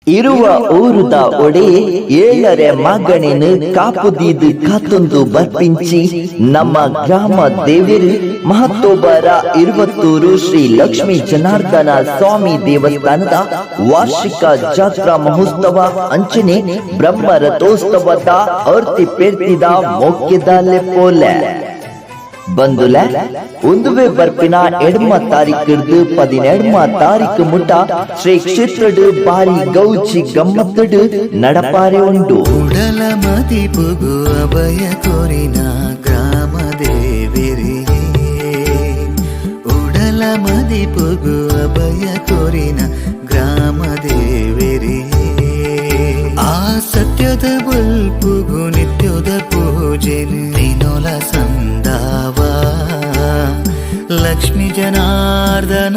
ಇರುವ ಊರುದ ಒಡೆ ಏಳರೆ ಮಗನೇನು ಕಾಪುದೀದು ಕಾತೊಂದು ಬರ್ಪಿಂಚಿ ನಮ್ಮ ಗ್ರಾಮ ದೇವಿರು ಮಹತ್ತೋಬರ 20 ಶ್ರೀ ಲಕ್ಷ್ಮೀ ಜನಾರ್ದನ ಸ್ವಾಮಿ ದೇವಸ್ಥಾನದ ವಾರ್ಷಿಕ ಜಾತ್ರಾ ಮಹೋತ್ಸವ ಅಂಚನೆ ಬ್ರಹ್ಮ ರಥೋತ್ಸವದ ಆರ್ತಿ ಪೇರ್ತಿದ ಮೊಕ್ಕೆದಾಲೆ ಪೋಲೆ ಬಂದುಲ ಒಂದುವೆ ಬರ್ಪಿನ ಎಡಮ ತಾರೀಕಿರ್ದು 17ಮ ತಾರೀಕು ಮುಟ್ಟ ಶ್ರೀ ಕ್ಷೇತ್ರಡು ಬಾರಿ ಗೌಜಿ ಗಮ್ಮತ್ತಡು ನಡಪಾರೆ ಉಂಟು. ಉಡಲ ಮದಿ ಪುಗು ಅಭಯ ಕೋರಿನ ಗ್ರಾಮ ದೇವಿರಿಯೇ, ಉಡಲ ಮದಿ ಪುಗು ಅಭಯ ಕೋರಿನ ಗ್ರಾಮ ದೇವಿರಿಯೇ. ಆ ಸತ್ಯದ ಬಲ್ಪುಗು ನಿತ್ಯದ ಪೂಜೆ ನಿನೊಲ ಸಂದಾವ ಲಕ್ಷ್ಮೀ ಜನಾರ್ದನ.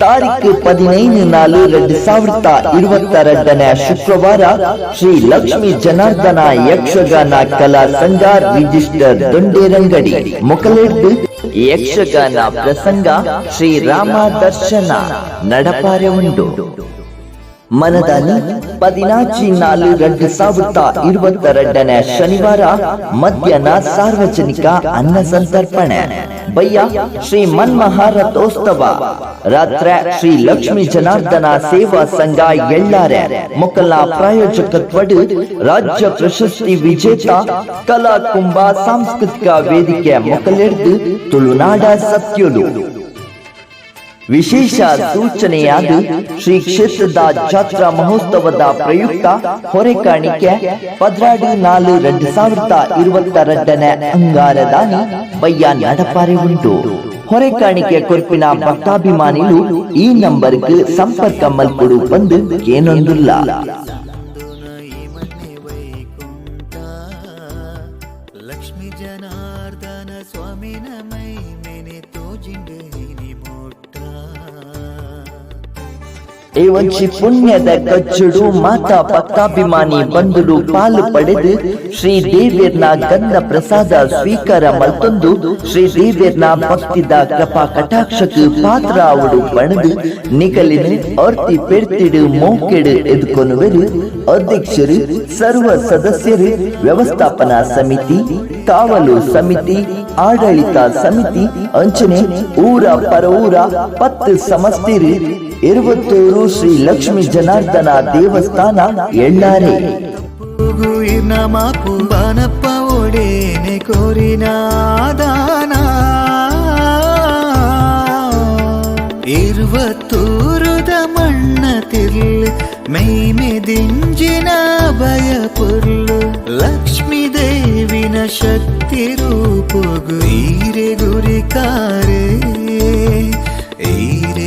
ತಾರೀಕು 15/4/2022 ಶುಕ್ರವಾರ ಶ್ರೀ ಲಕ್ಷ್ಮೀ ಜನಾರ್ದನ ಯಕ್ಷಗಾನ ಕಲಾ ಸಂಘ ರಿಜಿಸ್ಟರ್ ದೊಂಡೇರಂಗಡಿ ಮೊಕಲೇಡ್ದು ಯಕ್ಷಗಾನ ಪ್ರಸಂಗ ಶ್ರೀರಾಮ ದರ್ಶನ ನಡಪಾರೆ ಉಂಟು. ಮನದಾನಿ 14/4/2022 ಶನಿವಾರ ಮಧ್ಯಾಹ್ನ ಸಾರ್ವಜನಿಕ ಅನ್ನ ಸಂತರ್ಪಣೆ. ಬಯ್ಯ ಶ್ರೀ ಮನ್ಮಹಾರಥೋತ್ಸವ ರಾತ್ರಿ ಶ್ರೀ ಲಕ್ಷ್ಮೀ ಜನಾರ್ದನ ಸೇವಾ ಸಂಘ ಎಳ್ಳಾರೆ ಮೊಕಲ ಪ್ರಾಯೋಜಕತ್ವಡು ರಾಜ್ಯ ಪ್ರಶಸ್ತಿ ವಿಜೇತ ಕಲಾ ಕುಂಭ ಸಾಂಸ್ಕೃತಿಕ ವೇದಿಕೆ ಮೊಕಲೆಡ್ದು ತುಳುನಾಡ ಸತ್ಯೋಡು. ವಿಶೇಷ ಸೂಚನೆಯಾದ ಶ್ರೀ ಕ್ಷೇತ್ರದ ಜಾತ್ರಾ ಮಹೋತ್ಸವದ ಪ್ರಯುಕ್ತ ಹೊರೆಕಾಣಿಕೆ 14/4/2022 ಅಂಗಾರದಾನಿ ಬಯ್ಯ ನಡಪಾರೆ ಉಂಟು. ಹೊರೆಕಾಣಿಕೆ ಕೊರ್ಪಿನ ಭಕ್ತಾಭಿಮಾನಿಗಳು ಈ ನಂಬರ್ಗೆ ಸಂಪರ್ಕ ಮಲ್ಪಡು ಬಂದು ಏನೊಂದಿಲ್ಲ. ಲಕ್ಷ್ಮೀ ಜನಾರ್ದನ ಸ್ವಾಮಿನ ಮೈ ಮೇನೆ ತೋಜಿಂಡು ಈ ವಂಚಿ ಪುಣ್ಯದ ಕಚ್ಚುಡು ಮಾತಾ ಭಕ್ತಾಭಿಮಾನಿ ಬಂಧುಡು ಪಾಲು ಪಡೆದು ಶ್ರೀ ದೇವೇರ್ನ ಗಂಧ ಪ್ರಸಾದ ಸ್ವೀಕಾರ ಮಲ್ತೊಂದು ಶ್ರೀ ದೇವೇರ್ನ ಭಕ್ತಿದ ಕೃಪಾ ಕಟಾಕ್ಷಕ್ಕೆ ಪಾತ್ರ ಅವಡು ಪಣದು ನಿಗಲಿನ ಆರ್ತಿ ಪೆರ್ತಿಡು ಮೋಕೆಡು ಎದುಕೊನುವರು ಅಧ್ಯಕ್ಷರು ಸರ್ವ ಸದಸ್ಯರು ವ್ಯವಸ್ಥಾಪನಾ ಸಮಿತಿ ಕಾವಲು ಸಮಿತಿ ಆಡಳಿತ ಸಮಿತಿ ಅಂಚನೆ ಊರ ಪರವೂರ 10 ಸಮಸ್ತಿರು 20 ಶ್ರೀ ಲಕ್ಷ್ಮೀ ಜನಾರ್ದನ ದೇವಸ್ಥಾನ ಎಳ್ಳಾರೆ. ಬನಪ್ಪ ಒಡೇನೆ ಕೋರಿನ ದಾನ 20 ಮಣ್ಣ ತಿರ್ಲು ಮೈಮೆ ದಿಂಜಿನ ಭಯ ಪುರ್ಲು ಲಕ್ಷ್ಮೀ ದೇವಿನ ಶಕ್ತಿ ರೂಪಗು ಈರೆ ಗುರಿ ಕಾರೆ ಈರೆ